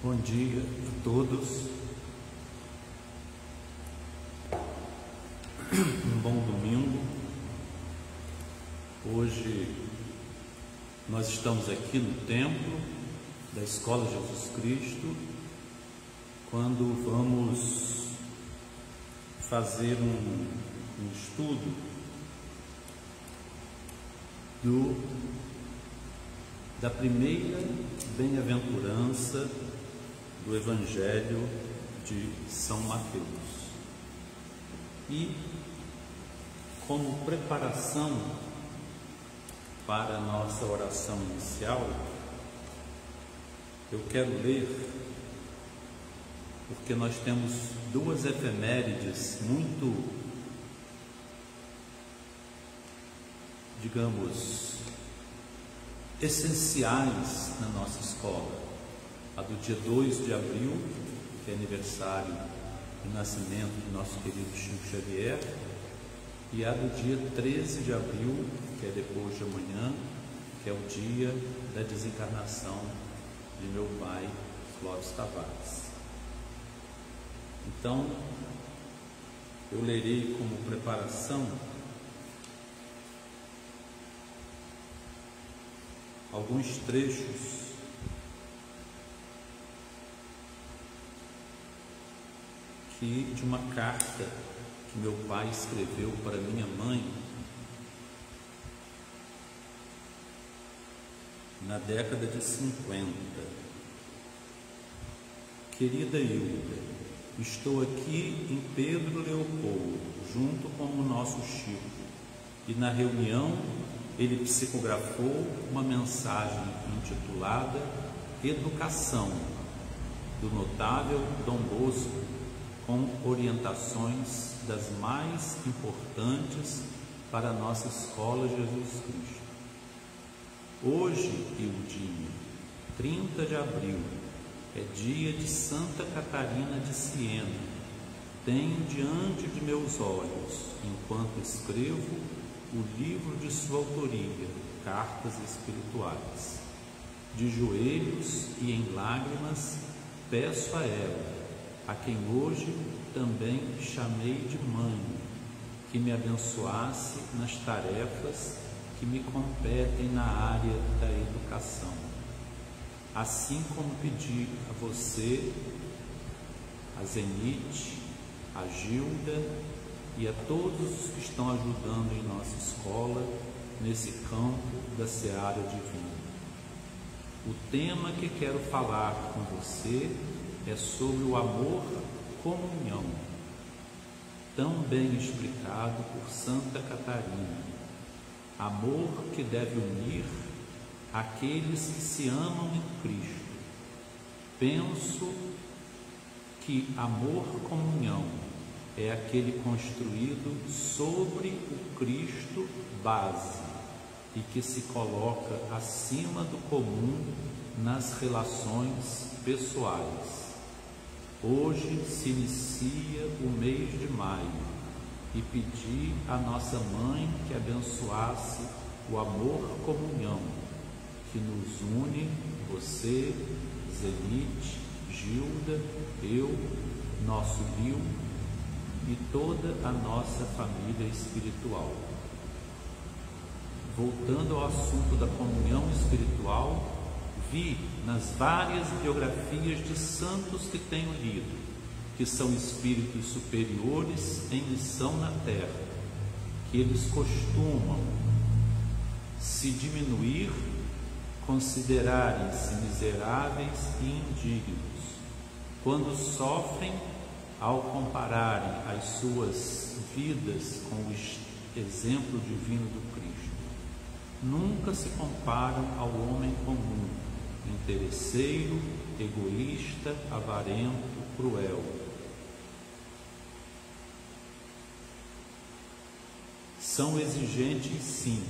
Bom dia a todos, um bom domingo. Hoje nós estamos aqui no templo da Escola Jesus Cristo, quando vamos fazer um estudo da primeira bem-aventurança do Evangelho de São Mateus. E como preparação para a nossa oração inicial, eu quero ler, porque nós temos duas efemérides muito, digamos, essenciais na nossa escola. A do dia 2 de abril, que é aniversário do nascimento do nosso querido Chico Xavier, e a do dia 13 de abril, que é depois de amanhã, que é o dia da desencarnação de meu pai, Clóvis Tavares. Então, eu lerei como preparação alguns trechos de uma carta que meu pai escreveu para minha mãe na década de 50. Querida Hilda, estou aqui em Pedro Leopoldo, junto com o nosso Chico, e na reunião ele psicografou uma mensagem intitulada Educação, do notável Dom Bosco, com orientações das mais importantes para a nossa escola Jesus Cristo. Hoje, Hildinha, 30 de abril, é dia de Santa Catarina de Siena. Tenho diante de meus olhos, enquanto escrevo, o livro de sua autoria, Cartas Espirituais. De joelhos e em lágrimas, peço a ela, a quem hoje também chamei de mãe, que me abençoasse nas tarefas que me competem na área da educação. Assim como pedi a você, a Zenite, a Gilda e a todos os que estão ajudando em nossa escola nesse campo da seara divina. O tema que quero falar com você é sobre o amor comunhão, tão bem explicado por Santa Catarina. Amor que deve unir aqueles que se amam em Cristo. Penso que amor comunhão é aquele construído sobre o Cristo base e que se coloca acima do comum nas relações pessoais. Hoje se inicia o mês de maio e pedi à nossa mãe que abençoasse o amor comunhão que nos une, você, Zenite, Gilda, eu, nosso Lio e toda a nossa família espiritual. Voltando ao assunto da comunhão espiritual, vi nas várias biografias de santos que tenho lido, que são espíritos superiores em missão na terra, que eles costumam se diminuir, considerarem-se miseráveis e indignos, quando sofrem ao compararem as suas vidas com o exemplo divino do Cristo. Nunca se comparam ao homem comum, interesseiro, egoísta, avarento, cruel. São exigentes, sim,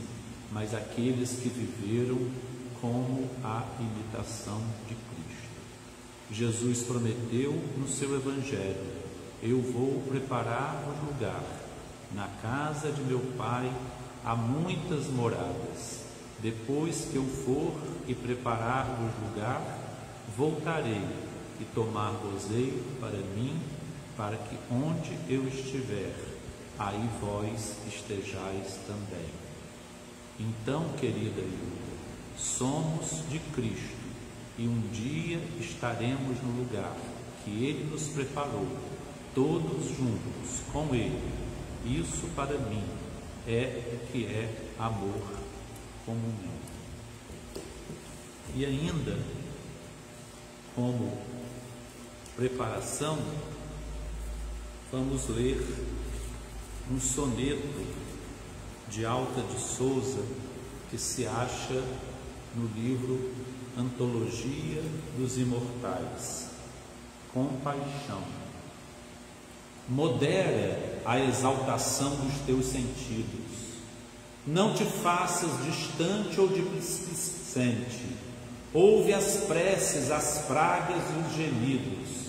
mas aqueles que viveram como a imitação de Cristo. Jesus prometeu no seu Evangelho: eu vou preparar-vos lugar. Na casa de meu Pai há muitas moradas. Depois que eu for e preparar-vos lugar, voltarei e tomar-vos-ei para mim, para que onde eu estiver, aí vós estejais também. Então, querida Hilda, somos de Cristo e um dia estaremos no lugar que Ele nos preparou, todos juntos com Ele. Isso para mim é o que é amor, comunhão. E ainda, como preparação, vamos ler um soneto de Alta de Souza que se acha no livro Antologia dos Imortais. Compaixão. Modera a exaltação dos teus sentidos. Não te faças distante ou displicente. Ouve as preces, as pragas e os gemidos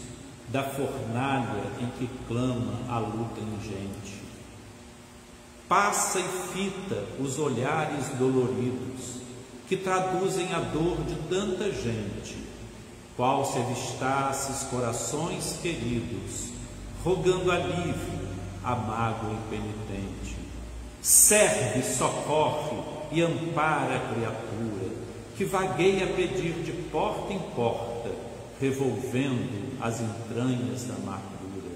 da fornalha em que clama a luta ingente. Passa e fita os olhares doloridos que traduzem a dor de tanta gente, qual se avistasses corações queridos, rogando alívio à mágoa impenitente. Serve, socorre e ampara a criatura que vagueia a pedir de porta em porta, revolvendo as entranhas da amargura.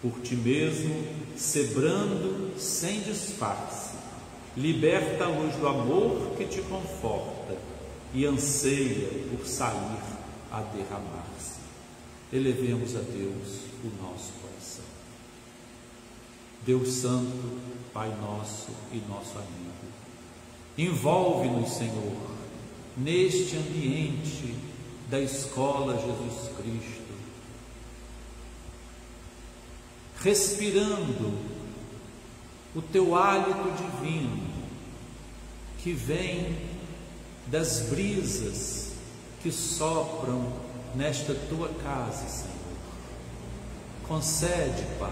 Por ti mesmo, cebrando sem disfarce, liberta a luz do amor que te conforta e anseia por sair a derramar-se. Elevemos a Deus o nosso coração. Deus Santo, Pai nosso e nosso amigo, envolve-nos, Senhor, neste ambiente da Escola Jesus Cristo, respirando o teu hálito divino que vem das brisas que sopram nesta tua casa, Senhor. Concede, Pai,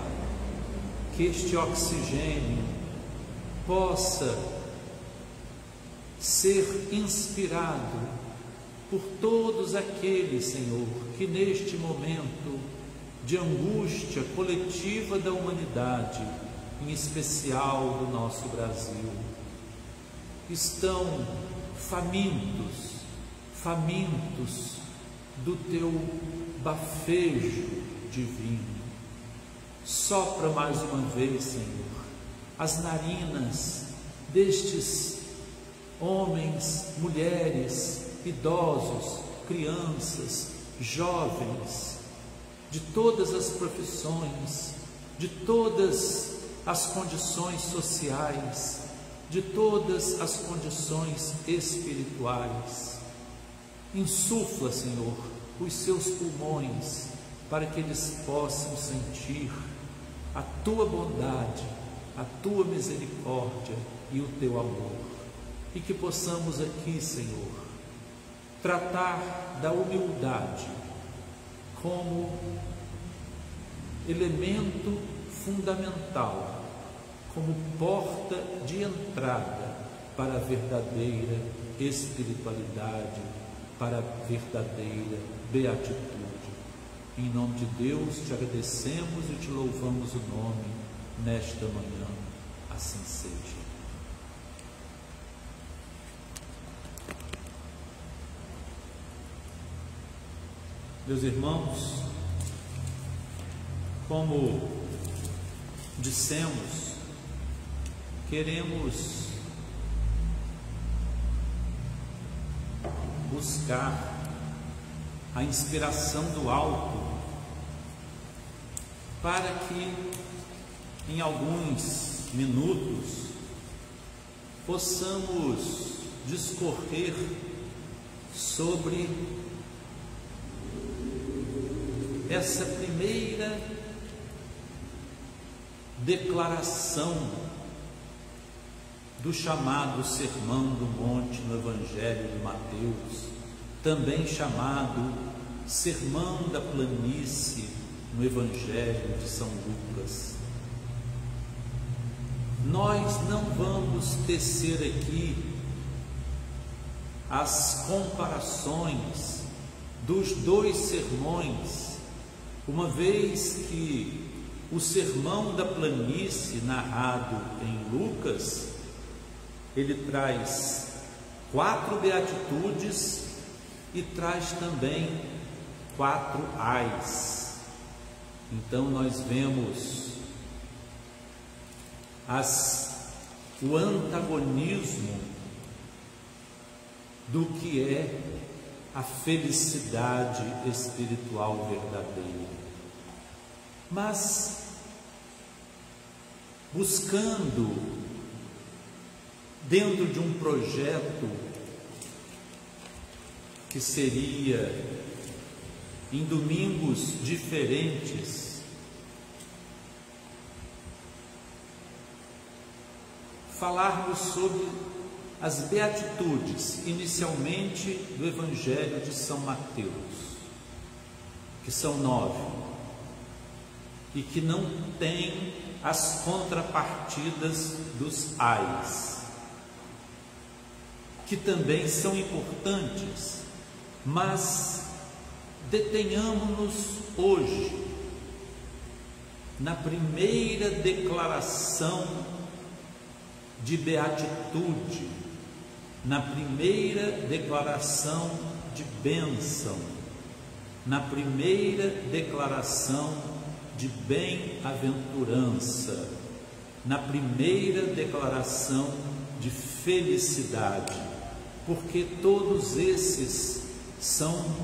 que este oxigênio possa ser inspirado por todos aqueles, Senhor, que neste momento de angústia coletiva da humanidade, em especial do nosso Brasil, estão famintos do teu bafejo divino. Sopra mais uma vez, Senhor, as narinas destes homens, mulheres, idosos, crianças, jovens, de todas as profissões, de todas as condições sociais, de todas as condições espirituais. Insufla, Senhor, os seus pulmões, para que eles possam sentir a tua bondade, a tua misericórdia e o teu amor. E que possamos aqui, Senhor, tratar da humildade como elemento fundamental, como porta de entrada para a verdadeira espiritualidade, para a verdadeira beatitude. Em nome de Deus, te agradecemos e te louvamos o nome nesta manhã. Assim seja. Meus irmãos, como dissemos, queremos buscar a inspiração do alto para que em alguns minutos possamos discorrer sobre essa primeira declaração do chamado Sermão do Monte no Evangelho de Mateus, também chamado Sermão da Planície no Evangelho de São Lucas. Nós não vamos tecer aqui as comparações dos 2 sermões, uma vez que o sermão da planície narrado em Lucas, ele traz 4 beatitudes e traz também 4 ais. Então nós vemos o antagonismo do que é a felicidade espiritual verdadeira. Mas buscando, dentro de um projeto que seria em domingos diferentes, falarmos sobre as beatitudes, inicialmente do Evangelho de São Mateus, que são 9, e que não tem as contrapartidas dos ais, que também são importantes, mas detenhamos-nos hoje na primeira declaração de beatitude, na primeira declaração de bênção, na primeira declaração de bem-aventurança, na primeira declaração de felicidade, porque todos esses são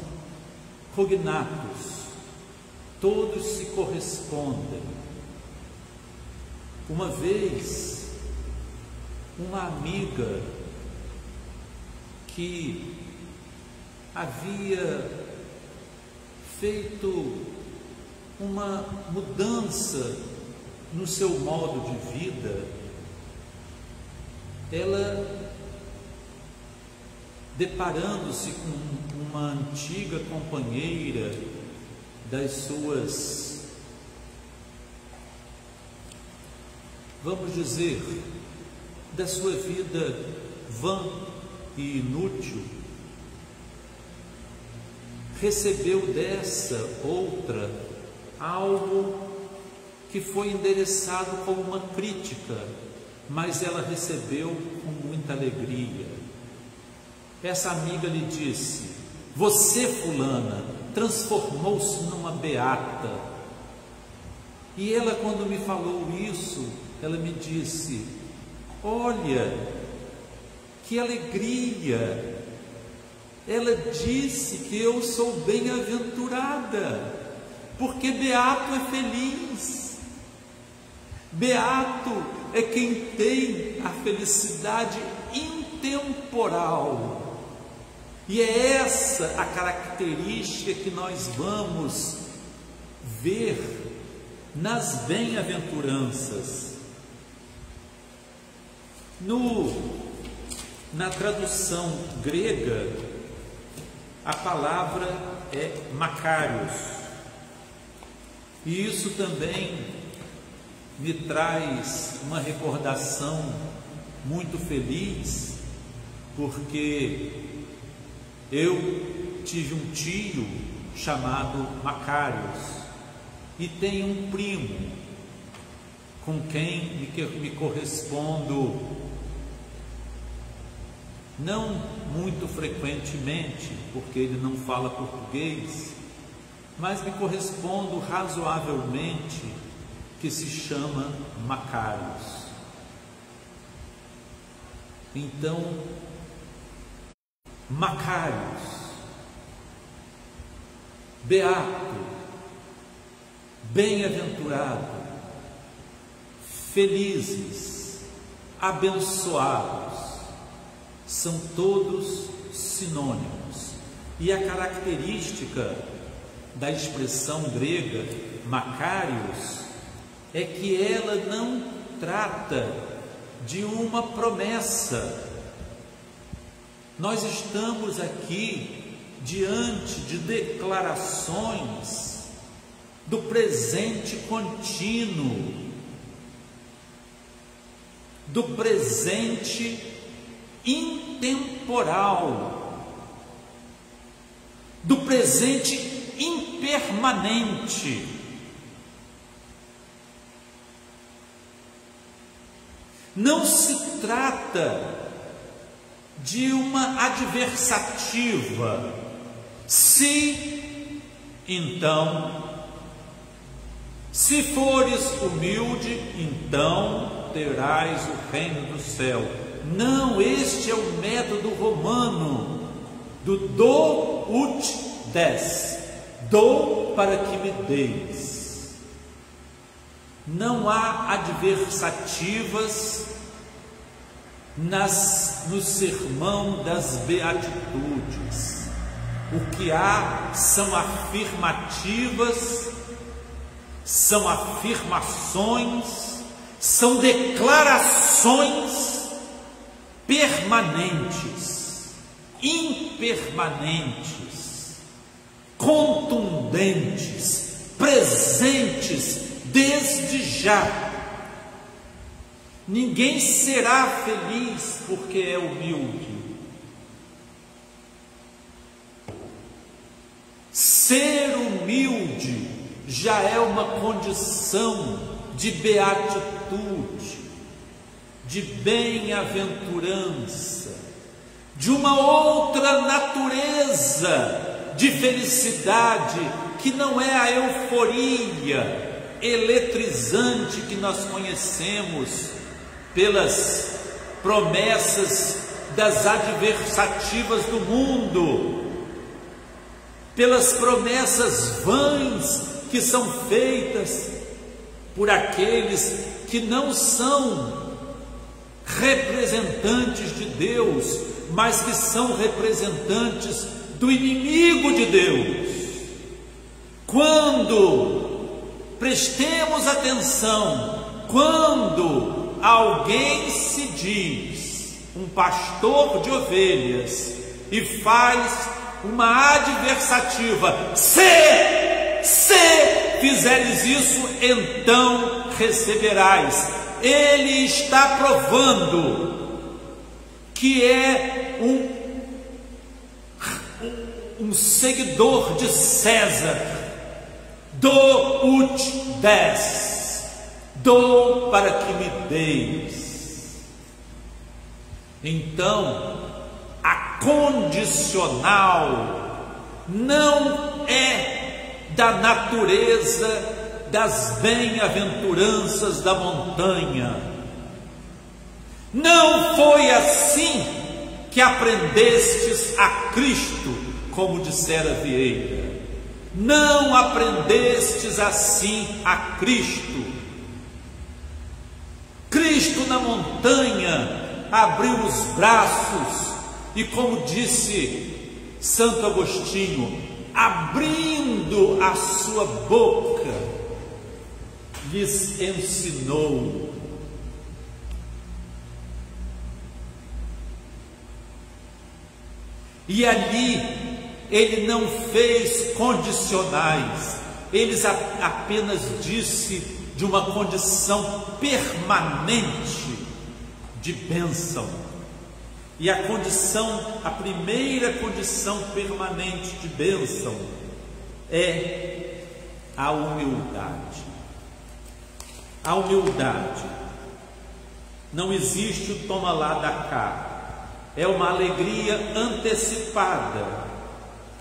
cognatos, todos se correspondem. Uma vez, uma amiga que havia feito uma mudança no seu modo de vida, ela, deparando-se com uma antiga companheira das suas, vamos dizer, da sua vida vã e inútil, recebeu dessa outra algo que foi endereçado como uma crítica, mas ela recebeu com muita alegria. Essa amiga lhe disse: você, fulana, transformou-se numa beata. E ela, quando me falou isso, ela me disse: olha, que alegria! Ela disse que eu sou bem-aventurada, porque beato é feliz. Beato é quem tem a felicidade intemporal. E é essa a característica que nós vamos ver nas bem-aventuranças. Na tradução grega, a palavra é Macários, e isso também me traz uma recordação muito feliz, porque eu tive um tio chamado Macários e tenho um primo com quem me correspondo não muito frequentemente, porque ele não fala português, mas me correspondo razoavelmente, que se chama Macários. Então, Macários, beato, bem-aventurado, felizes, abençoados, são todos sinônimos. E a característica da expressão grega Macários é que ela não trata de uma promessa. Nós estamos aqui diante de declarações do presente contínuo, do presente intemporal, do presente impermanente. Não se trata de uma adversativa. Se, então, se fores humilde, então terás o reino do céu. Não, este é o método romano do do ut des, dou para que me deis. Não há adversativas no sermão das beatitudes. O que há são afirmativas, são afirmações, são declarações permanentes, impermanentes, contundentes, presentes desde já. Ninguém será feliz porque é humilde. Ser humilde já é uma condição de beatitude, de bem-aventurança, de uma outra natureza de felicidade, que não é a euforia eletrizante que nós conhecemos pelas promessas das adversativas do mundo, pelas promessas vãs que são feitas por aqueles que não são representantes de Deus, mas que são representantes do inimigo de Deus. Quando prestemos atenção, quando alguém se diz um pastor de ovelhas e faz uma adversativa, se fizeres isso, então receberás. Ele está provando que é um seguidor de César. Do ut des, dou para que me deis. Então, a condicional não é da natureza das bem-aventuranças da montanha. Não foi assim que aprendestes a Cristo, como dissera Vieira. Não aprendestes assim a Cristo. Cristo na montanha abriu os braços e, como disse Santo Agostinho, abrindo a sua boca, lhes ensinou. E ali ele não fez condicionais, ele apenas disse de uma condição permanente de bênção. E a primeira condição permanente de bênção é a humildade. A humildade. Não existe o toma lá da cá. É uma alegria antecipada.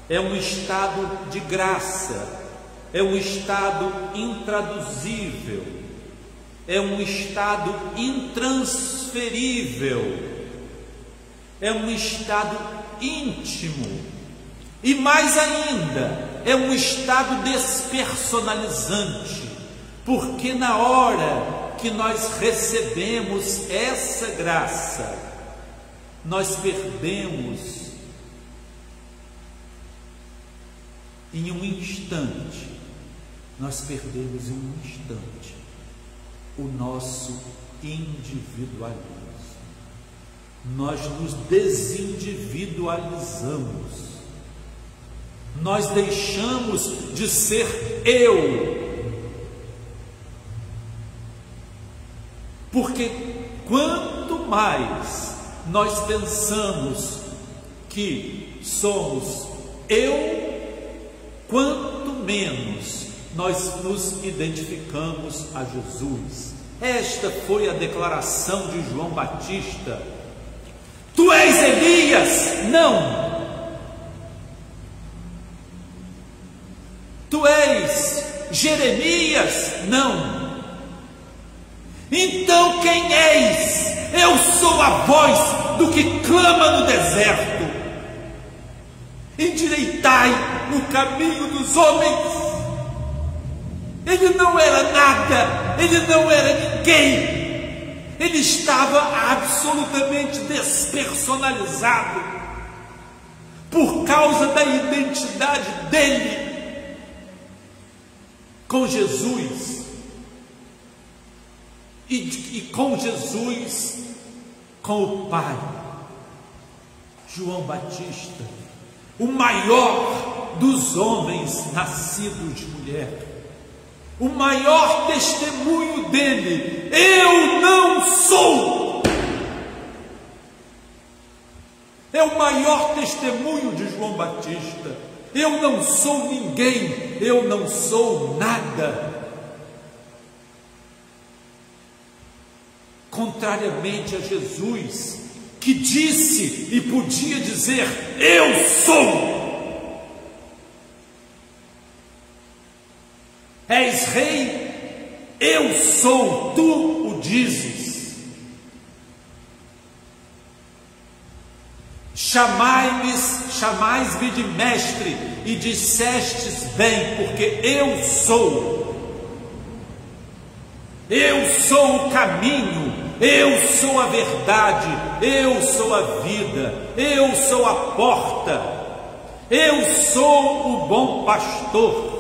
É um estado de graça, é um estado intraduzível, é um estado intransferível, é um estado íntimo e, mais ainda, é um estado despersonalizante, porque na hora que nós recebemos essa graça, nós perdemos em um instante, o nosso individualismo. Nós nos desindividualizamos. Nós deixamos de ser eu. Porque quanto mais nós pensamos que somos eu, quanto menos nós nos identificamos a Jesus. Esta foi a declaração de João Batista: tu és Elias? Não. Tu és Jeremias? Não. Então quem és? Eu sou a voz do que clama no deserto: endireitai o caminho dos homens. Ele não era nada, ele não era ninguém, ele estava absolutamente despersonalizado por causa da identidade dele com Jesus, e com Jesus com o Pai. João Batista, o maior dos homens nascidos de mulher, o maior testemunho dele: eu não sou. É o maior testemunho de João Batista: eu não sou ninguém, eu não sou nada. Contrariamente a Jesus, que disse e podia dizer: eu sou. És rei? Eu sou, tu o dizes. Chamais-me de mestre, e dissestes bem, porque eu sou. Eu sou o caminho, eu sou a verdade, eu sou a vida, eu sou a porta, eu sou o bom pastor.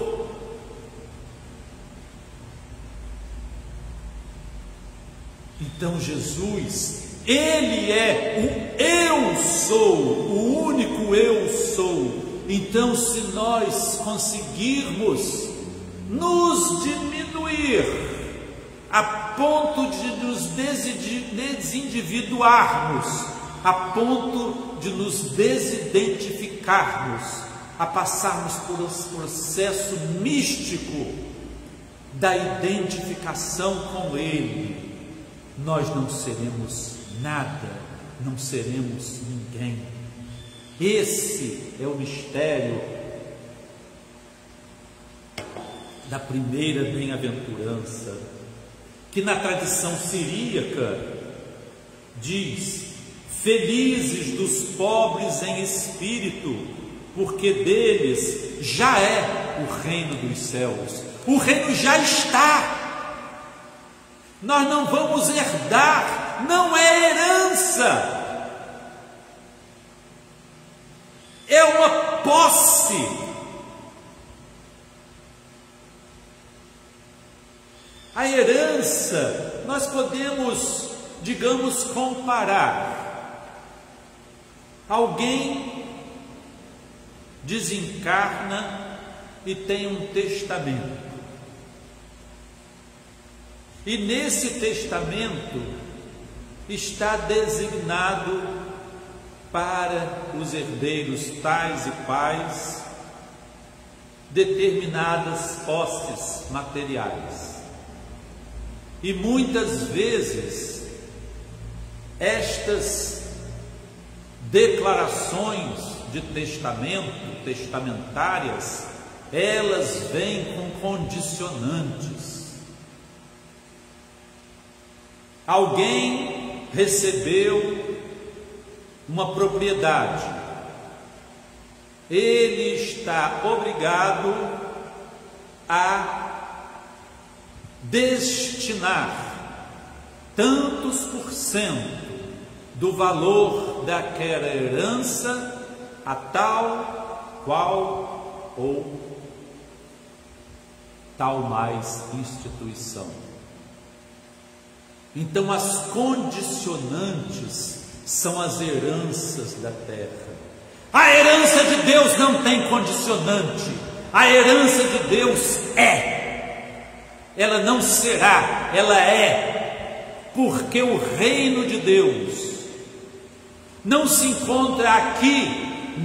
Então Jesus, Ele é o eu sou, o único eu sou. Então, se nós conseguirmos nos diminuir a ponto de nos desindividuarmos, a ponto de nos desidentificarmos, a passarmos por esse processo místico da identificação com Ele, nós não seremos nada, não seremos ninguém. Esse é o mistério da primeira bem-aventurança, que na tradição siríaca diz: felizes dos pobres em espírito, porque deles já é o reino dos céus. O reino já está. Nós não vamos herdar, não é herança, é uma posse. A herança, nós podemos, digamos, comparar. Alguém desencarna e tem um testamento. E nesse testamento está designado para os herdeiros tais e quais determinadas posses materiais. E muitas vezes estas declarações de testamento, testamentárias, elas vêm com condicionantes. Alguém recebeu uma propriedade, ele está obrigado a destinar tantos por cento do valor daquela herança a tal, qual ou tal mais instituição. Então, as condicionantes são as heranças da terra. A herança de Deus não tem condicionante. A herança de Deus é. Ela não será, ela é. Porque o reino de Deus não se encontra aqui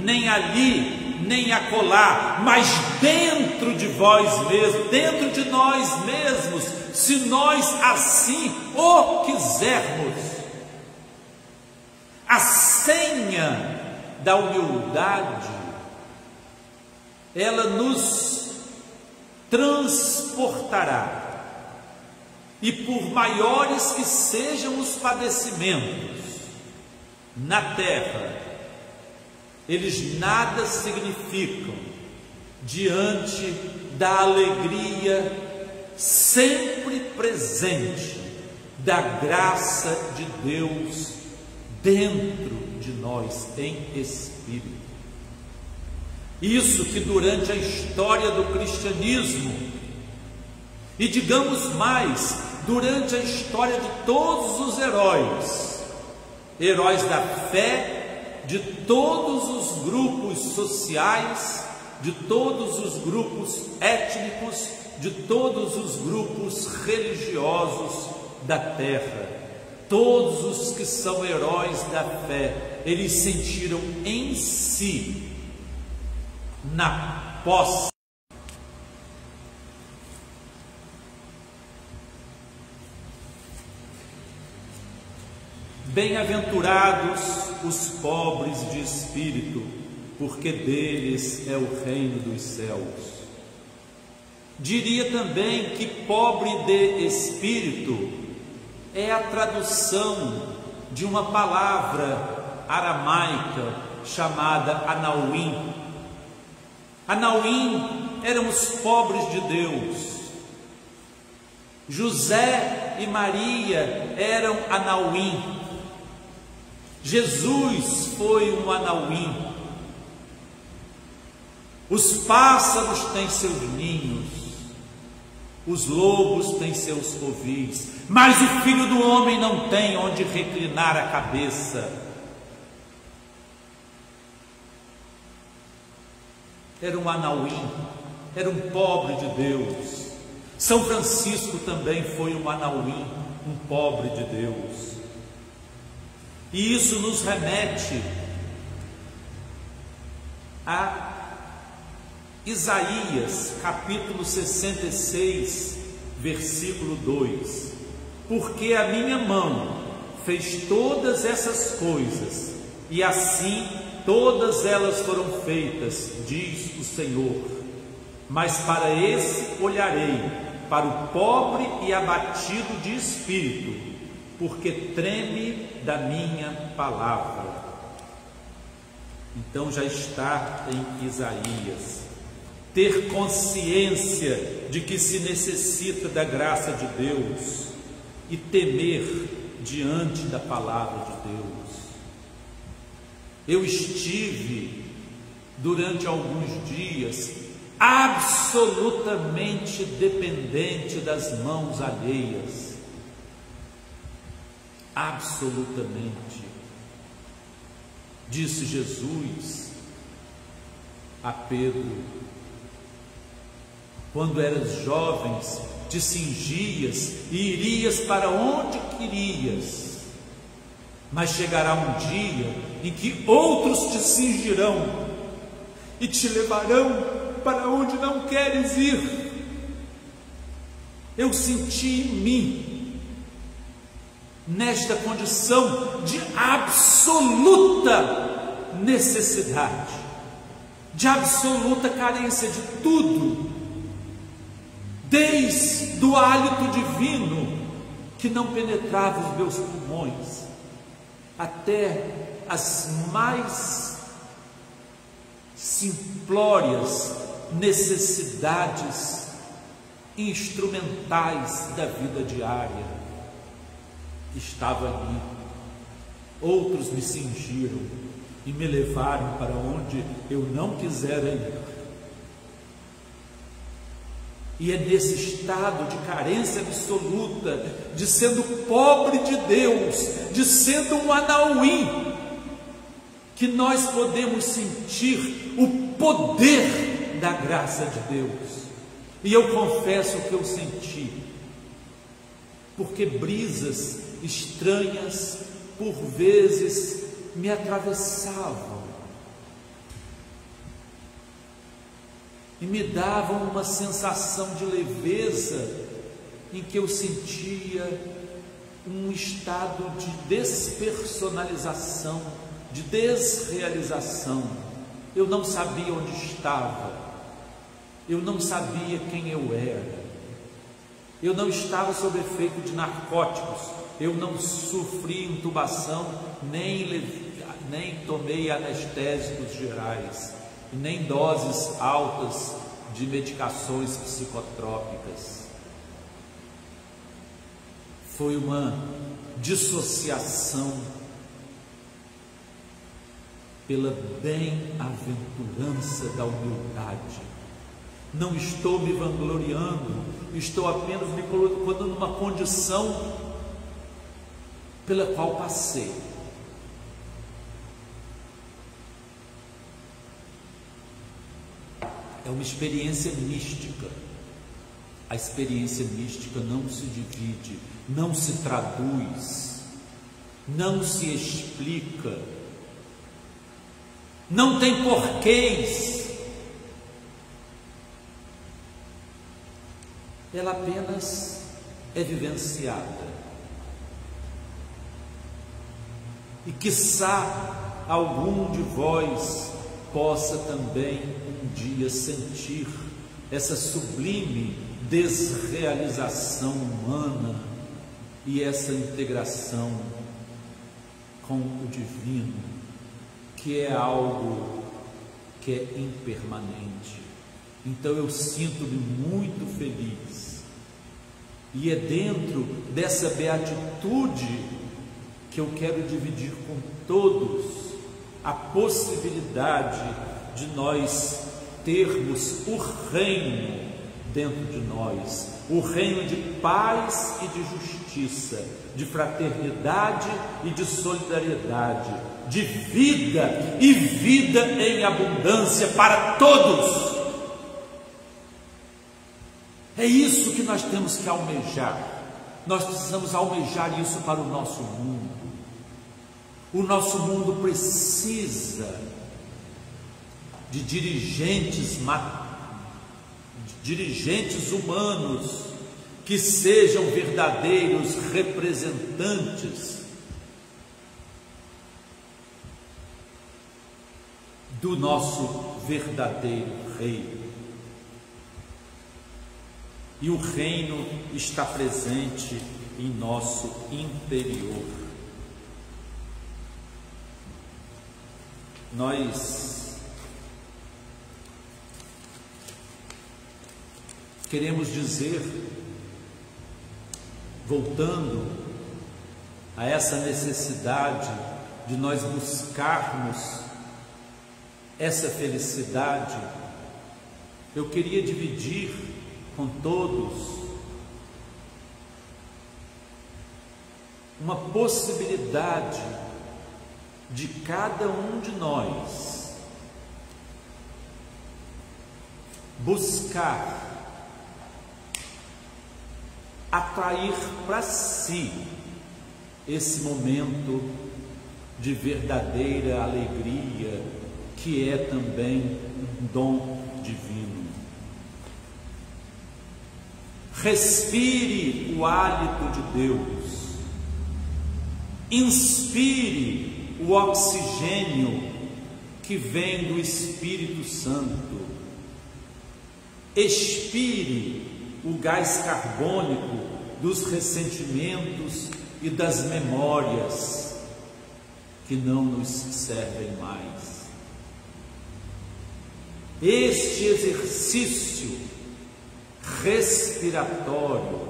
nem ali, nem acolá, mas dentro de vós mesmos, dentro de nós mesmos, se nós assim o quisermos. A senha da humildade, ela nos transportará. E por maiores que sejam os padecimentos na terra, eles nada significam diante da alegria sempre presente da graça de Deus dentro de nós em espírito. Isso que durante a história do cristianismo, e digamos mais, durante a história de todos os heróis da fé, de todos os grupos sociais, de todos os grupos étnicos, de todos os grupos religiosos da terra, todos os que são heróis da fé, eles sentiram em si, na posse, bem-aventurados os pobres de espírito, porque deles é o reino dos céus. Diria também que pobre de espírito é a tradução de uma palavra aramaica chamada Anauim. Anauim eram os pobres de Deus. José e Maria eram Anauim. Jesus foi um Anauim. Os pássaros têm seus ninhos, os lobos têm seus covis, mas o Filho do Homem não tem onde reclinar a cabeça. Era um Anauim, era um pobre de Deus. São Francisco também foi um Anauim, um pobre de Deus. E isso nos remete a Isaías, capítulo 66, versículo 2. Porque a minha mão fez todas essas coisas, e assim todas elas foram feitas, diz o Senhor. Mas para esse olharei, para o pobre e abatido de espírito, porque treme da minha palavra. Então já está em Isaías. Ter consciência de que se necessita da graça de Deus e temer diante da palavra de Deus. Eu estive durante alguns dias absolutamente dependente das mãos alheias. Absolutamente. Disse Jesus a Pedro: quando eras jovens, te cingias e irias para onde querias, mas chegará um dia em que outros te cingirão e te levarão para onde não queres ir. Eu senti em mim, nesta condição de absoluta necessidade, de absoluta carência de tudo, desde o hálito divino que não penetrava os meus pulmões, até as mais simplórias necessidades instrumentais da vida diária. Estava ali. Outros me cingiram e me levaram para onde eu não quisera ir. E é nesse estado de carência absoluta, de sendo pobre de Deus, de sendo um Anauim, que nós podemos sentir o poder da graça de Deus. E eu confesso que eu senti, porque brisas estranhas por vezes me atravessavam. e me davam uma sensação de leveza, em que eu sentia um estado de despersonalização, de desrealização. Eu não sabia onde estava, eu não sabia quem eu era, eu não estava sob efeito de narcóticos, eu não sofri intubação, nem tomei anestésicos gerais, nem doses altas de medicações psicotrópicas. Foi uma dissociação pela bem-aventurança da humildade. Não estou me vangloriando, estou apenas me colocando numa condição pela qual passei. É uma experiência mística. A experiência mística não se divide, não se traduz, não se explica, não tem porquês. Ela apenas é vivenciada. E quiçá algum de vós possa também um dia sentir essa sublime desrealização humana e essa integração com o divino, que é algo que é impermanente. Então eu sinto-me muito feliz, e é dentro dessa beatitude que eu quero dividir com todos a possibilidade de nós termos o reino dentro de nós, o reino de paz e de justiça, de fraternidade e de solidariedade, de vida e vida em abundância para todos. É isso que nós temos que almejar. Nós precisamos almejar isso para o nosso mundo. O nosso mundo precisa de dirigentes humanos que sejam verdadeiros representantes do nosso verdadeiro Rei. E o reino está presente em nosso interior. Nós queremos dizer, voltando a essa necessidade de nós buscarmos essa felicidade, eu queria dividir com todos uma possibilidade de cada um de nós buscar atrair para si esse momento de verdadeira alegria, que é também um dom divino. Respire o hálito de Deus, inspire o oxigênio que vem do Espírito Santo, expire o gás carbônico dos ressentimentos e das memórias que não nos servem mais. Este exercício respiratório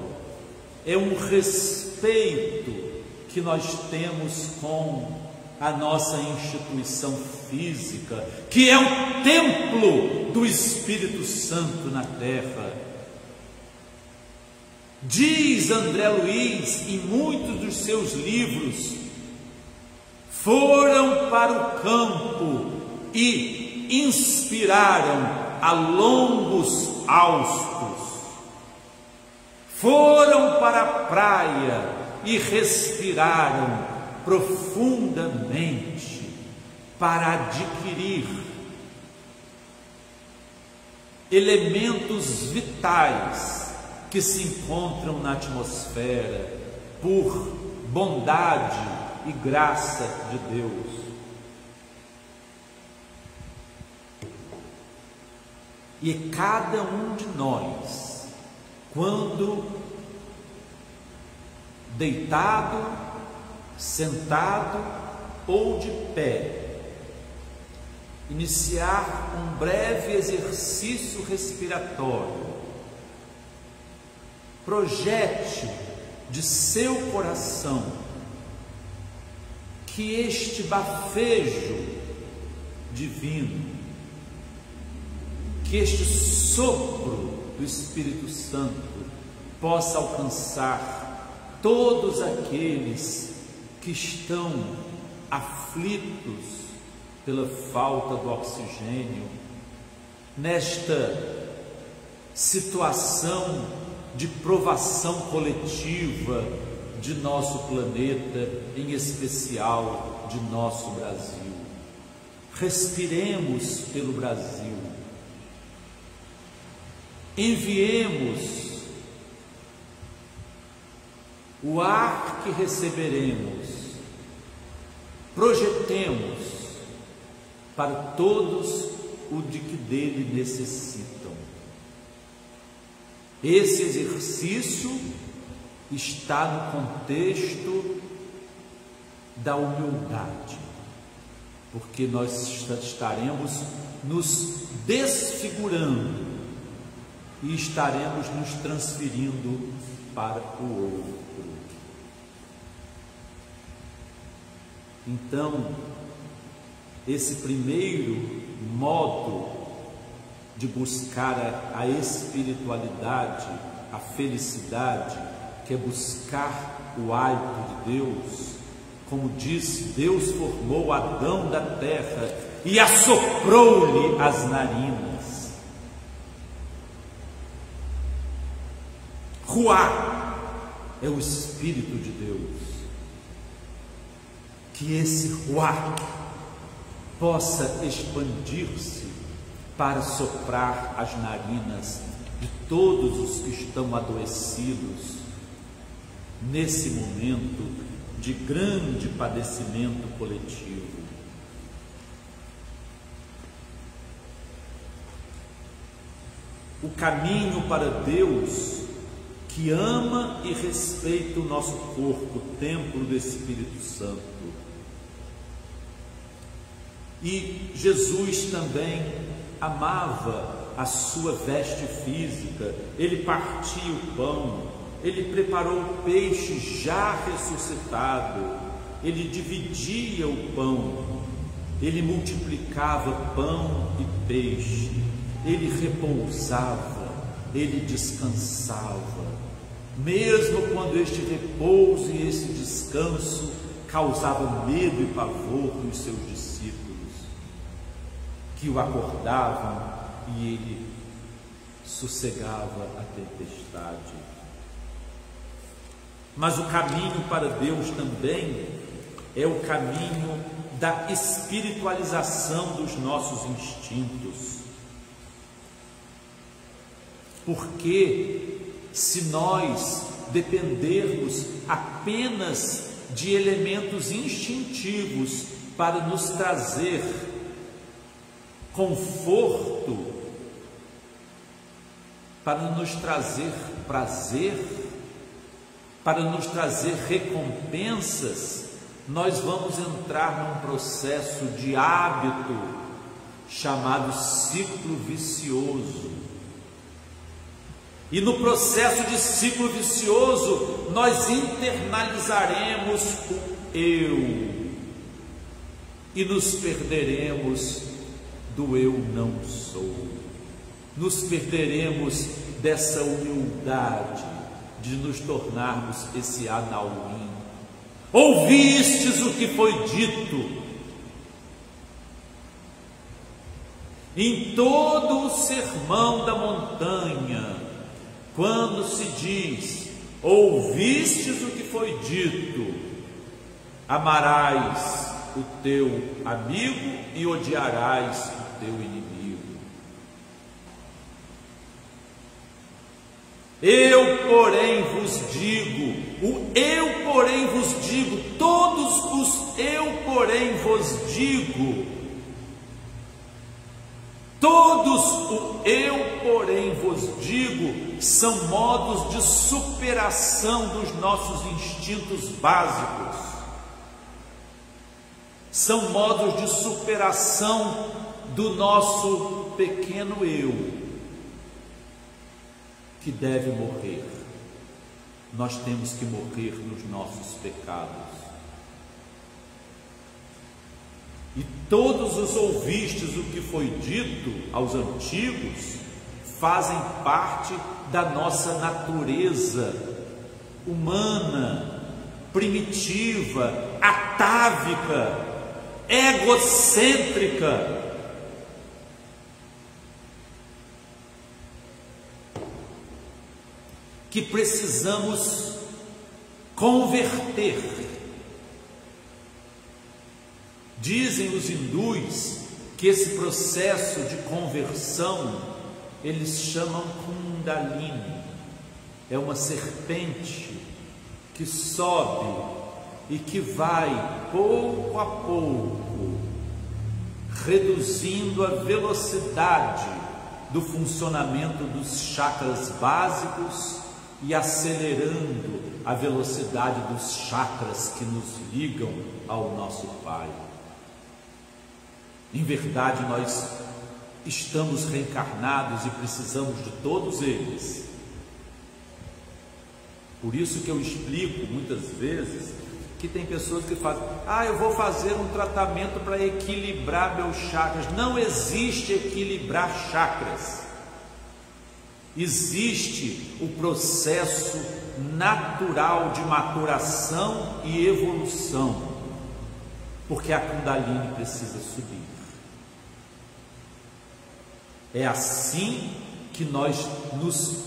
é um respeito que nós temos com a nossa instituição física, que é o templo do Espírito Santo na terra. Diz André Luiz em muitos dos seus livros: foram para o campo e inspiraram a longos haustos, foram para a praia e respiraram profundamente para adquirir elementos vitais que se encontram na atmosfera por bondade e graça de Deus. E cada um de nós, quando deitado, sentado ou de pé, iniciar um breve exercício respiratório, projete de seu coração que este bafejo divino, que este sopro do Espírito Santo possa alcançar todos aqueles que estão aflitos pela falta do oxigênio, nesta situação de provação coletiva de nosso planeta, em especial de nosso Brasil. Respiremos pelo Brasil. Enviemos o ar que receberemos, projetemos para todos o de que dele necessitam. Esse exercício está no contexto da humildade, porque nós estaremos nos desfigurando e estaremos nos transferindo para o outro. Então, esse primeiro modo de buscar a espiritualidade, a felicidade, que é buscar o hálito de Deus, como disse, Deus formou Adão da terra e assoprou-lhe as narinas. Ruá é o Espírito de Deus. Que esse ruá possa expandir-se para soprar as narinas de todos os que estão adoecidos nesse momento de grande padecimento coletivo. O caminho para Deus, que ama e respeita o nosso corpo, templo do Espírito Santo. E Jesus também amava a sua veste física, ele partia o pão, ele preparou o peixe já ressuscitado, ele dividia o pão, ele multiplicava pão e peixe, ele repousava, ele descansava, mesmo quando este repouso e esse descanso causavam medo e pavor nos seus discípulos, que o acordavam e ele sossegava a tempestade. Mas o caminho para Deus também é o caminho da espiritualização dos nossos instintos. Porque se nós dependermos apenas de elementos instintivos para nos trazer conforto, para nos trazer prazer, para nos trazer recompensas, nós vamos entrar num processo de hábito chamado ciclo vicioso. E no processo de ciclo vicioso, nós internalizaremos o eu e nos perderemos do eu não sou, nos perderemos dessa humildade de nos tornarmos esse Anauim. Ouvistes o que foi dito em todo o sermão da montanha, quando se diz: ouvistes o que foi dito, amarás o teu amigo e odiarás o teu inimigo. Eu, porém, vos digo, o eu, porém, vos digo, todos os eu, porém, vos digo, todos o eu, porém, vos digo, são modos de superação dos nossos instintos básicos, são modos de superação do nosso pequeno eu, que deve morrer. Nós temos que morrer nos nossos pecados. E todos os ouvistes o que foi dito aos antigos, fazem parte da nossa natureza humana, primitiva, atávica, egocêntrica. Que precisamos converter. Dizem os hindus que esse processo de conversão eles chamam Kundalini. É uma serpente que sobe e que vai pouco a pouco reduzindo a velocidade do funcionamento dos chakras básicos e acelerando a velocidade dos chakras que nos ligam ao nosso Pai. Em verdade, nós estamos reencarnados e precisamos de todos eles. Por isso que eu explico muitas vezes que tem pessoas que fazem: eu vou fazer um tratamento para equilibrar meus chakras. Não existe equilibrar chakras. Existe o processo natural de maturação e evolução, porque a Kundalini precisa subir. É assim que nós nos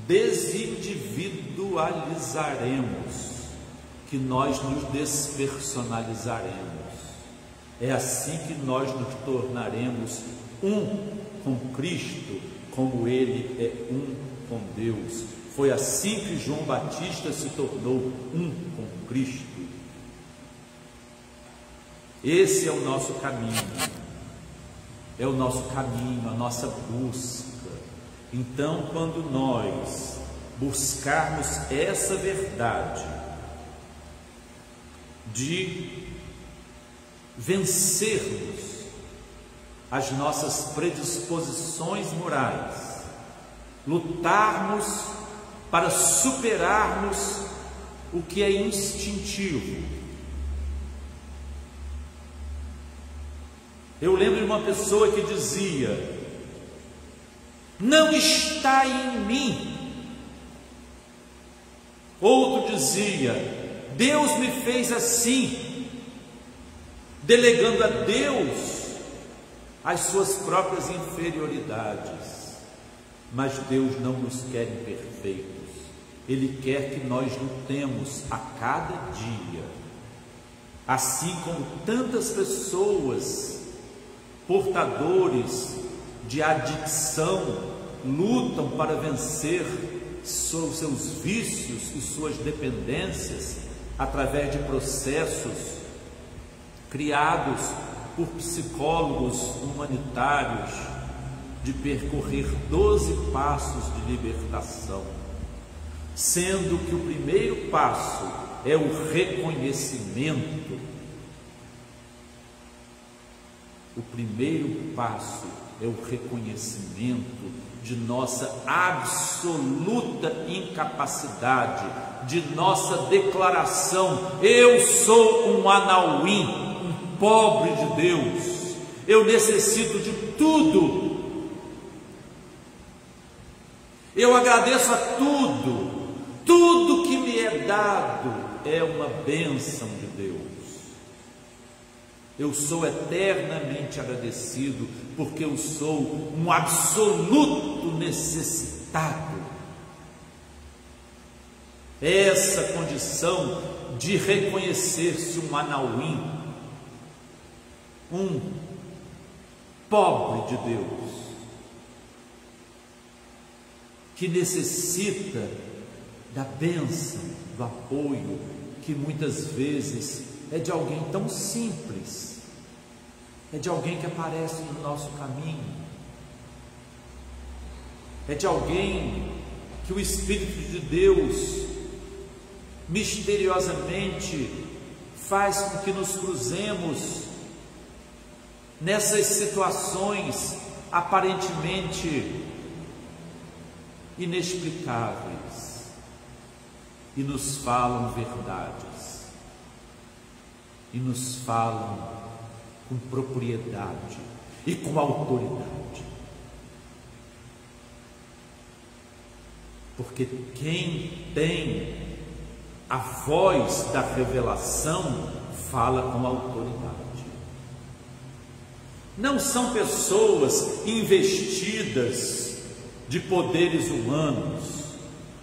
desindividualizaremos, que nós nos despersonalizaremos. É assim que nós nos tornaremos um com Cristo, como Ele é um com Deus. Foi assim que João Batista se tornou um com Cristo. Esse é o nosso caminho, é o nosso caminho, a nossa busca. Então, quando nós buscarmos essa verdade de vencermos as nossas predisposições morais, lutarmos para superarmos o que é instintivo. Eu lembro de uma pessoa que dizia: não está em mim. Outro dizia: Deus me fez assim, delegando a Deus as suas próprias inferioridades. Mas Deus não nos quer imperfeitos. Ele quer que nós lutemos a cada dia. Assim como tantas pessoas portadores de adicção lutam para vencer seus vícios e suas dependências através de processos criados por psicólogos humanitários de percorrer 12 passos de libertação, sendo que o primeiro passo é o reconhecimento. O primeiro passo é o reconhecimento de nossa absoluta incapacidade, de nossa declaração: eu sou um Anauim, um pobre de Deus, eu necessito de tudo, eu agradeço a tudo, tudo que me é dado é uma bênção de Deus. Eu sou eternamente agradecido, porque eu sou um absoluto necessitado. Essa condição de reconhecer-se um Anauim, um pobre de Deus, que necessita da bênção, do apoio, que muitas vezes é de alguém tão simples, é de alguém que aparece no nosso caminho, é de alguém que o Espírito de Deus misteriosamente faz com que nos cruzemos nessas situações aparentemente inexplicáveis e nos falam verdades, e nos falam com propriedade e com autoridade. Porque quem tem a voz da revelação fala com autoridade. Não são pessoas investidas de poderes humanos,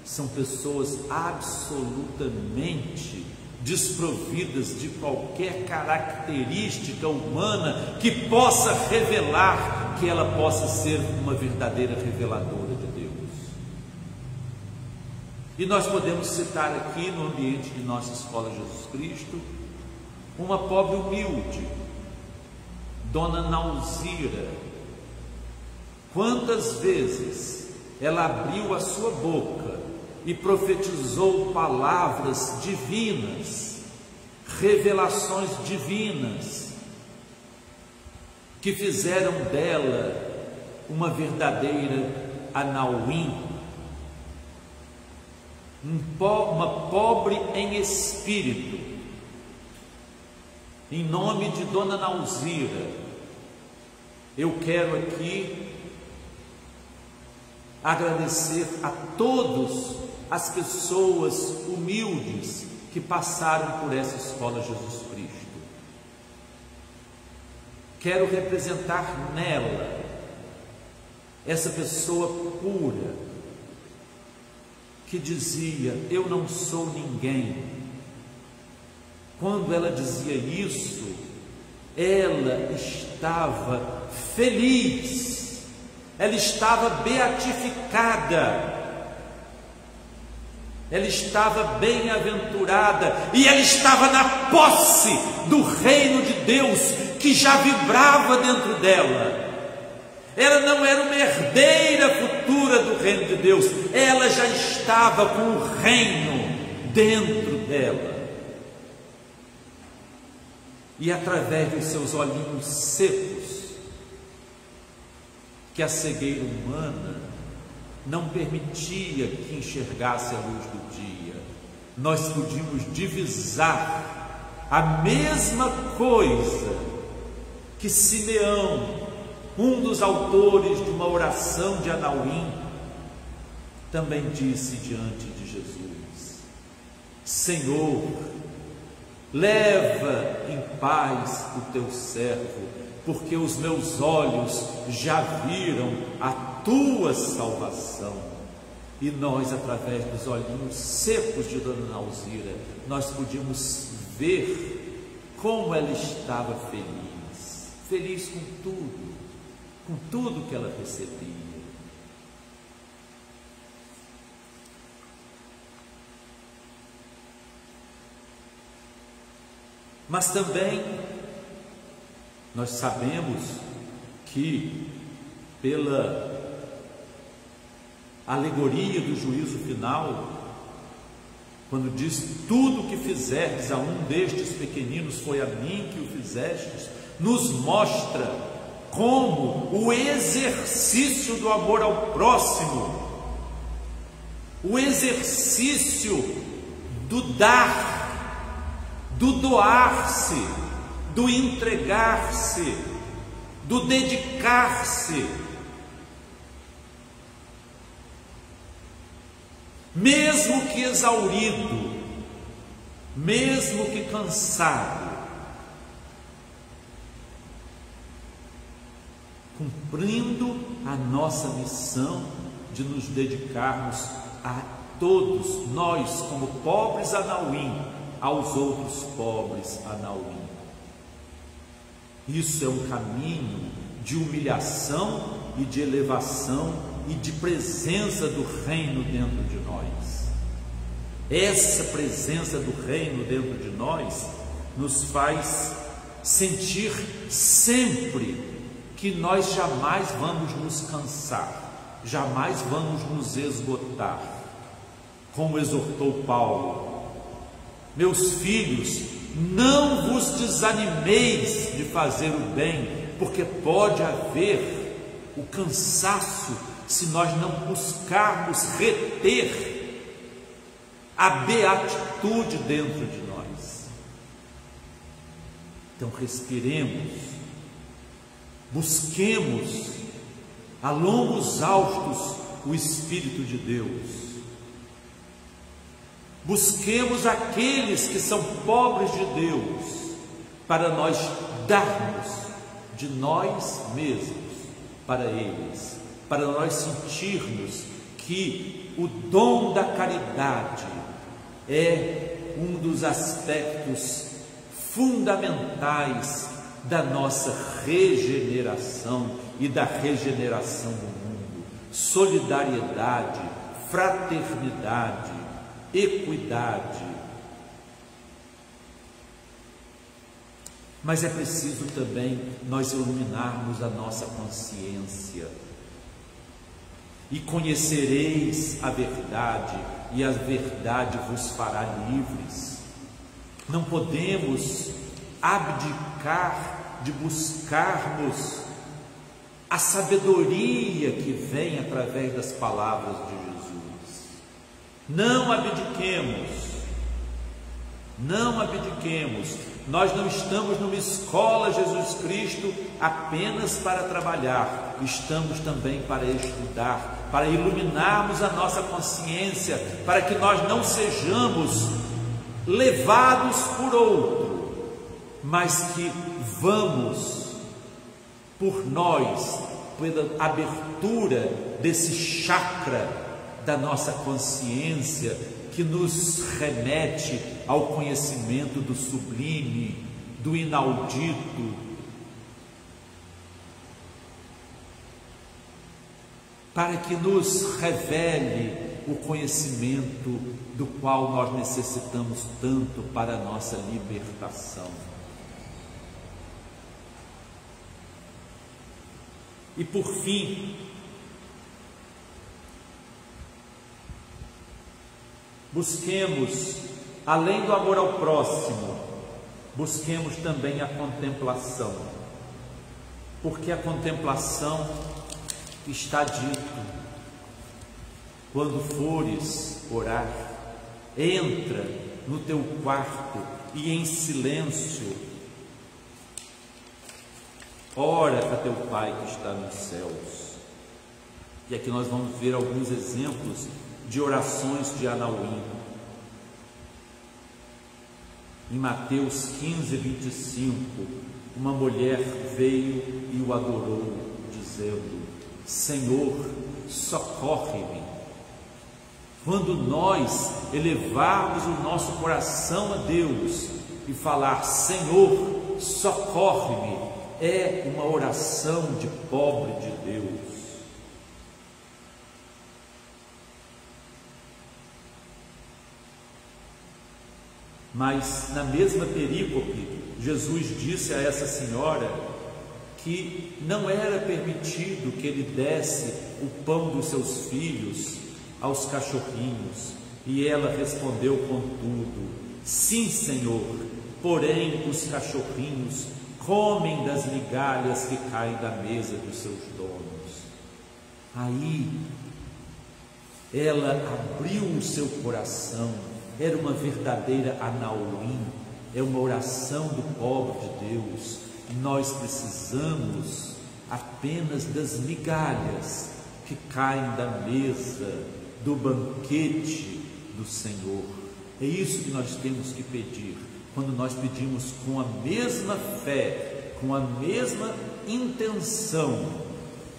são pessoas absolutamente desprovidas de qualquer característica humana que possa revelar que ela possa ser uma verdadeira reveladora de Deus. E nós podemos citar aqui no ambiente de nossa Escola Jesus Cristo uma pobre humilde, Dona Nauzira. Quantas vezes ela abriu a sua boca e profetizou palavras divinas, revelações divinas, que fizeram dela uma verdadeira Anauim, uma pobre em espírito. Em nome de Dona Nauzira, eu quero aqui agradecer a todas as pessoas humildes que passaram por essa Escola Jesus Cristo. Quero representar nela essa pessoa pura que dizia: eu não sou ninguém. Quando ela dizia isso, ela estava feliz, ela estava beatificada, ela estava bem-aventurada, e ela estava na posse do reino de Deus que já vibrava dentro dela. Ela não era uma herdeira futura do reino de Deus, ela já estava com o reino dentro dela. E através dos seus olhinhos secos, que a cegueira humana não permitia que enxergasse a luz do dia, nós podíamos divisar a mesma coisa que Simeão, um dos autores de uma oração de Anauim, também disse diante de Jesus: Senhor, leva em paz o teu servo, porque os meus olhos já viram a tua salvação. E nós, através dos olhinhos secos de Dona Nauzira, nós podíamos ver como ela estava feliz, feliz com tudo que ela recebia. Mas também nós sabemos que, pela alegoria do juízo final, quando diz: tudo que fizerdes a um destes pequeninos, foi a mim que o fizestes, nos mostra como o exercício do amor ao próximo, o exercício do dar, do doar-se, do entregar-se, do dedicar-se, mesmo que exaurido, mesmo que cansado, cumprindo a nossa missão de nos dedicarmos a todos nós, como pobres Anauim, aos outros pobres Anauim. Isso é um caminho de humilhação e de elevação e de presença do reino dentro de nós. Essa presença do reino dentro de nós nos faz sentir sempre que nós jamais vamos nos cansar, jamais vamos nos esgotar. Como exortou Paulo: meus filhos, não vos desanimeis de fazer o bem, porque pode haver o cansaço se nós não buscarmos reter a beatitude dentro de nós. Então respiremos, busquemos a longos haustos o Espírito de Deus. Busquemos aqueles que são pobres de Deus, para nós darmos de nós mesmos para eles, para nós sentirmos que o dom da caridade é um dos aspectos fundamentais da nossa regeneração e da regeneração do mundo. Solidariedade, fraternidade, equidade. Mas é preciso também nós iluminarmos a nossa consciência. E conhecereis a verdade, e a verdade vos fará livres. Não podemos abdicar de buscarmos a sabedoria que vem através das palavras de Jesus. Não abdiquemos, não abdiquemos. Nós não estamos numa escola Jesus Cristo apenas para trabalhar, estamos também para estudar, para iluminarmos a nossa consciência, para que nós não sejamos levados por outro, mas que vamos por nós, pela abertura desse chakra da nossa consciência, que nos remete ao conhecimento do sublime, do inaudito, para que nos revele o conhecimento do qual nós necessitamos tanto para a nossa libertação. E por fim, busquemos, além do amor ao próximo, busquemos também a contemplação, porque a contemplação está dito: quando fores orar, entra no teu quarto e em silêncio ora a teu Pai que está nos céus. E aqui nós vamos ver alguns exemplos de orações de Anauim. Em Mateus 15, 25, uma mulher veio e o adorou, dizendo: Senhor, socorre-me. Quando nós elevarmos o nosso coração a Deus e falar: Senhor, socorre-me, é uma oração de pobre de Deus. Mas na mesma perícope, Jesus disse a essa senhora que não era permitido que ele desse o pão dos seus filhos aos cachorrinhos. E ela respondeu contudo: sim, Senhor, porém os cachorrinhos comem das migalhas que caem da mesa dos seus donos. Aí ela abriu o seu coração. Era uma verdadeira Anauim, é uma oração do pobre de Deus. Nós precisamos apenas das migalhas que caem da mesa do banquete do Senhor. É isso que nós temos que pedir. Quando nós pedimos com a mesma fé, com a mesma intenção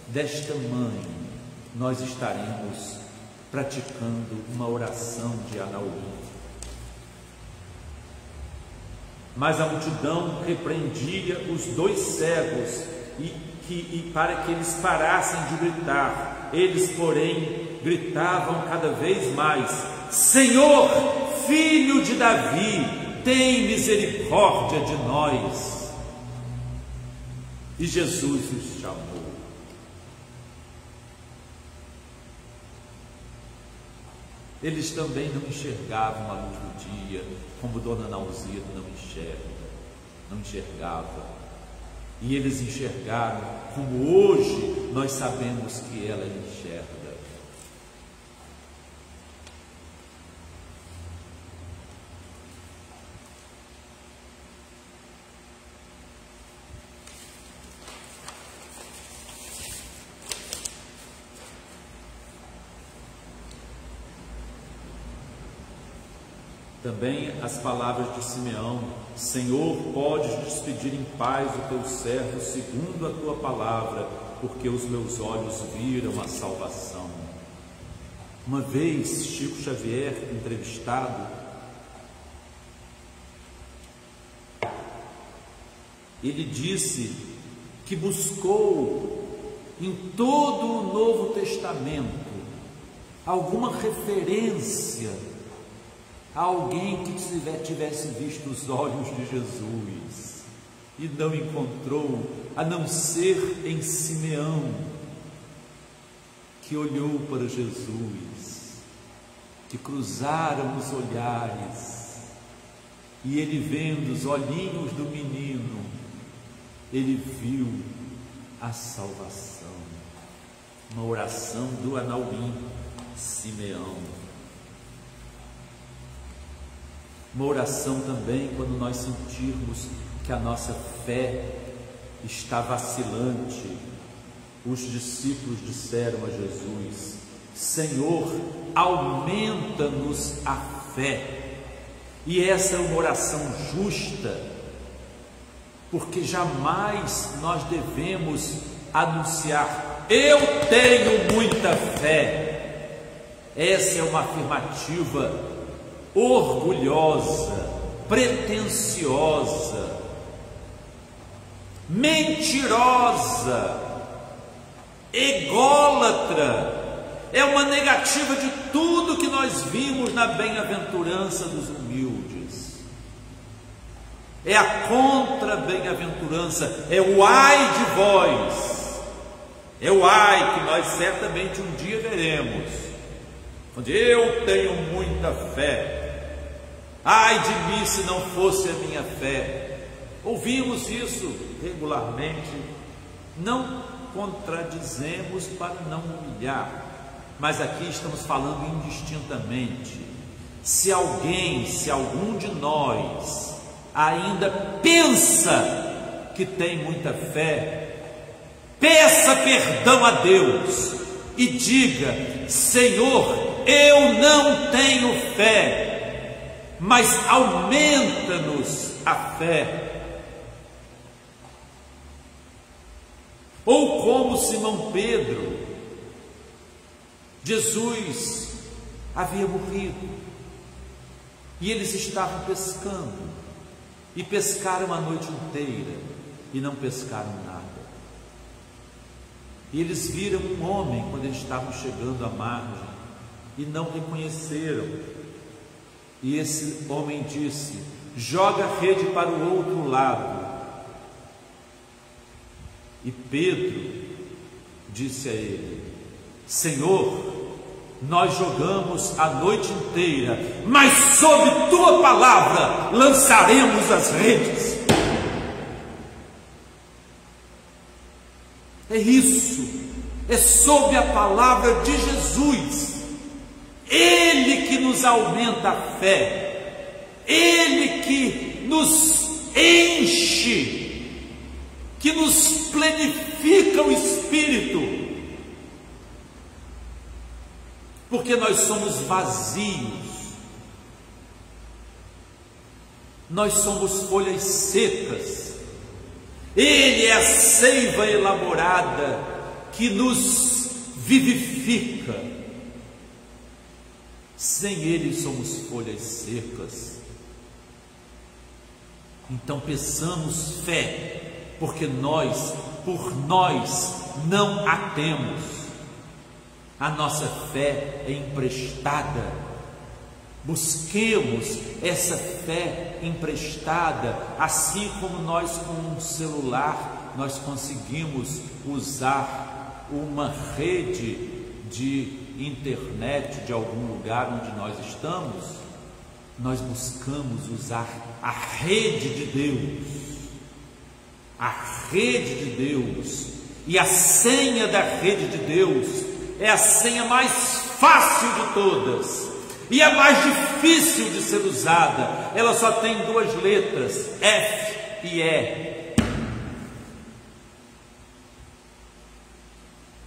desta mãe, nós estaremos praticando uma oração de Anauim. Mas a multidão repreendia os dois cegos e para que eles parassem de gritar. Eles, porém, gritavam cada vez mais: Senhor, filho de Davi, tem misericórdia de nós. E Jesus os chamou. Eles também não enxergavam a luz do dia, como Dona Nauzira não enxergava. E eles enxergaram como hoje nós sabemos que ela enxerga. Também as palavras de Simeão: Senhor, podes despedir em paz o teu servo segundo a tua palavra, porque os meus olhos viram a salvação. Uma vez, Chico Xavier, entrevistado, ele disse que buscou em todo o Novo Testamento alguma referência a alguém que tivesse visto os olhos de Jesus, e não encontrou, a não ser em Simeão, que olhou para Jesus, que cruzaram os olhares, e ele, vendo os olhinhos do menino, ele viu a salvação. Uma oração do Anauim Simeão. Uma oração também quando nós sentirmos que a nossa fé está vacilante. Os discípulos disseram a Jesus: Senhor, aumenta-nos a fé. E essa é uma oração justa, porque jamais nós devemos anunciar: eu tenho muita fé. Essa é uma afirmativa orgulhosa, pretensiosa, mentirosa, ególatra. É uma negativa de tudo que nós vimos na bem-aventurança dos humildes. É a contra-bem-aventurança, é o ai de vós, é o ai que nós certamente um dia veremos, onde eu tenho muita fé. Ai de mim se não fosse a minha fé. Ouvimos isso regularmente. Não contradizemos para não humilhar, mas aqui estamos falando indistintamente. Se algum de nós ainda pensa que tem muita fé, peça perdão a Deus e diga: Senhor, eu não tenho fé, mas aumenta-nos a fé. Ou como Simão Pedro, Jesus havia morrido e eles estavam pescando, e pescaram a noite inteira e não pescaram nada. E eles viram um homem quando eles estavam chegando à margem e não reconheceram. E esse homem disse: joga a rede para o outro lado. E Pedro disse a ele: Senhor, nós jogamos a noite inteira, mas sob tua palavra lançaremos as redes. É isso, é sob a palavra de Jesus. Ele que nos aumenta a fé, Ele que nos enche, que nos plenifica o Espírito, porque nós somos vazios, nós somos folhas secas. Ele é a seiva elaborada que nos vivifica. Sem Ele somos folhas secas. Então peçamos fé, porque por nós não a temos. A nossa fé é emprestada. Busquemos essa fé emprestada, assim como nós com um celular, nós conseguimos usar uma rede de internet de algum lugar onde nós estamos, nós buscamos usar a rede de Deus, a rede de Deus, e a senha da rede de Deus é a senha mais fácil de todas e a mais difícil de ser usada. Ela só tem 2 letras, F e E.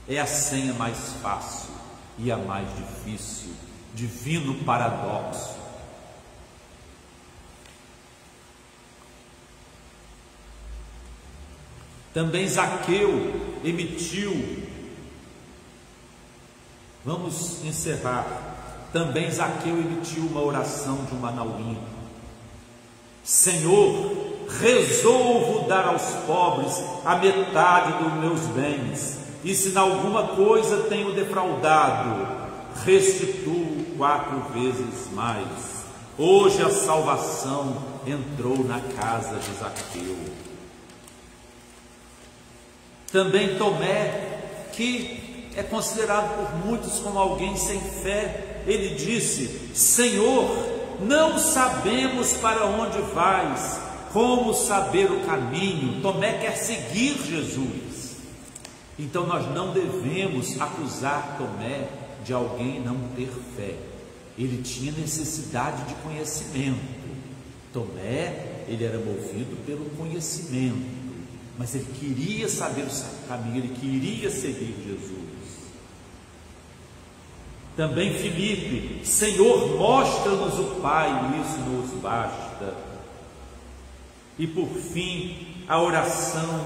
É a senha mais fácil e a mais difícil. Divino paradoxo. Também Zaqueu emitiu, vamos encerrar, também Zaqueu emitiu uma oração de um manauim. Senhor, resolvo dar aos pobres a metade dos meus bens, e se em alguma coisa tenho defraudado, restituo 4 vezes mais. Hoje a salvação entrou na casa de Zaqueu. Também Tomé, que é considerado por muitos como alguém sem fé, ele disse: Senhor, não sabemos para onde vais, como saber o caminho? Tomé quer seguir Jesus. Então nós não devemos acusar Tomé de alguém não ter fé. Ele tinha necessidade de conhecimento. Tomé, ele era movido pelo conhecimento, mas ele queria saber o caminho, ele queria seguir Jesus. Também Filipe: Senhor, mostra-nos o Pai, isso nos basta. E por fim, a oração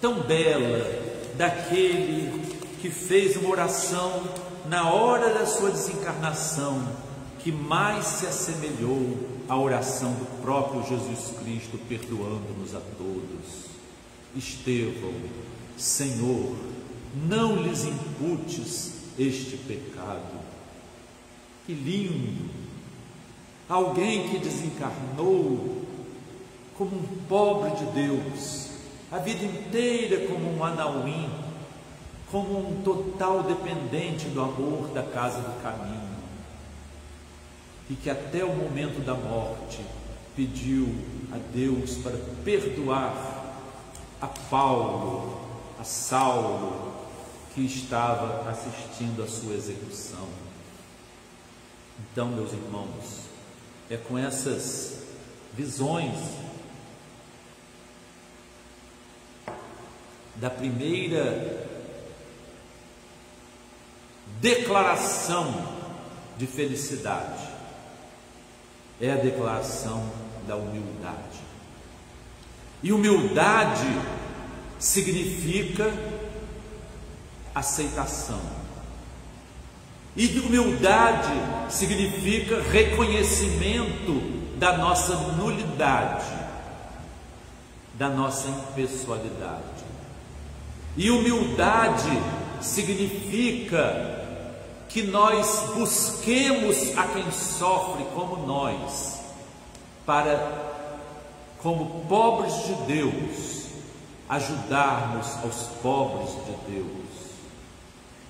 tão bela daquele que fez uma oração na hora da sua desencarnação, que mais se assemelhou à oração do próprio Jesus Cristo, perdoando-nos a todos. Estevão: Senhor, não lhes imputes este pecado. Que lindo! Alguém que desencarnou como um pobre de Deus, a vida inteira como um anauim, como um total dependente do amor da casa do caminho, e que até o momento da morte pediu a Deus para perdoar a Paulo, a Saulo, que estava assistindo a sua execução. Então, meus irmãos, é com essas visões da primeira declaração de felicidade, é a declaração da humildade. E humildade significa aceitação. E humildade significa reconhecimento da nossa nulidade, da nossa impessoalidade. E humildade significa que nós busquemos a quem sofre como nós, para, como pobres de Deus, ajudarmos aos pobres de Deus.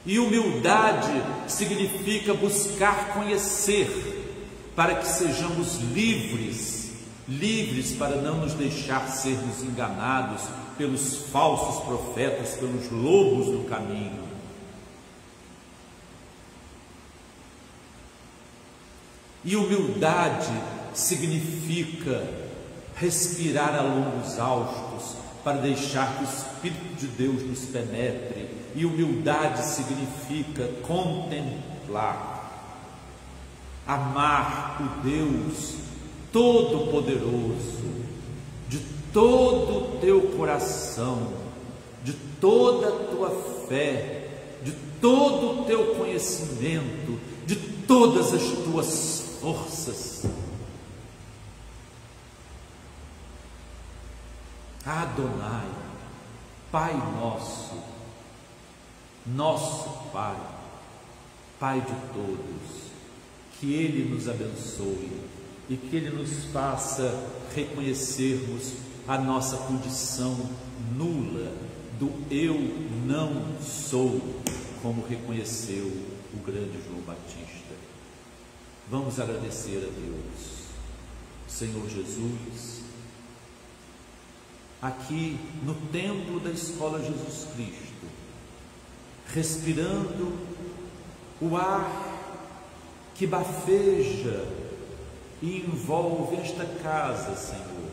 E humildade significa buscar conhecer, para que sejamos livres, livres para não nos deixar sermos enganados pelos falsos profetas, pelos lobos do caminho. E humildade significa respirar a longos haustos, para deixar que o Espírito de Deus nos penetre. E humildade significa contemplar, amar o Deus Todo-Poderoso, de todo o teu coração, de toda a tua fé, de todo o teu conhecimento, de todas as tuas forças. Adonai, Pai nosso, nosso Pai, Pai de todos, que Ele nos abençoe e que Ele nos faça reconhecermos a nossa condição nula do eu não sou, como reconheceu o grande João Batista. Vamos agradecer a Deus. Senhor Jesus, aqui no templo da Escola Jesus Cristo, respirando o ar que bafeja e envolve esta casa, Senhor,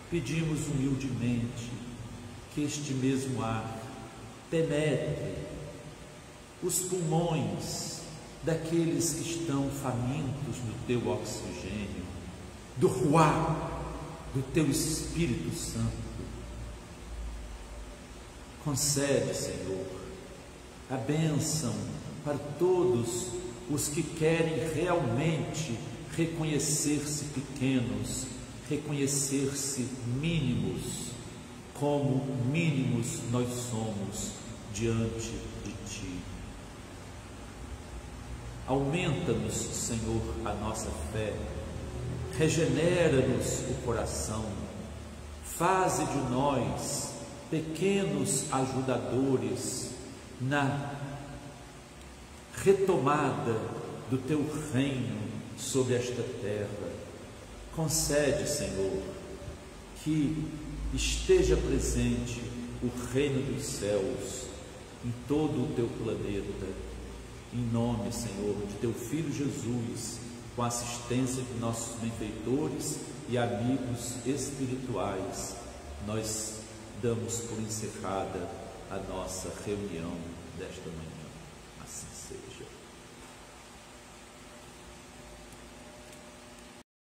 pedimos humildemente que este mesmo ar penetre os pulmões daqueles que estão famintos do teu oxigênio, do ruá do teu Espírito Santo. Concede, Senhor, a bênção para todos os que querem realmente reconhecer-se pequenos, reconhecer-se mínimos, como mínimos nós somos diante de Ti. Aumenta-nos, Senhor, a nossa fé, regenera-nos o coração, faze de nós pequenos ajudadores na retomada do Teu reino sobre esta terra. Concede, Senhor, que esteja presente o reino dos céus em todo o Teu planeta, em nome, Senhor, de Teu Filho Jesus, com a assistência de nossos benfeitores e amigos espirituais, nós damos por encerrada a nossa reunião desta manhã.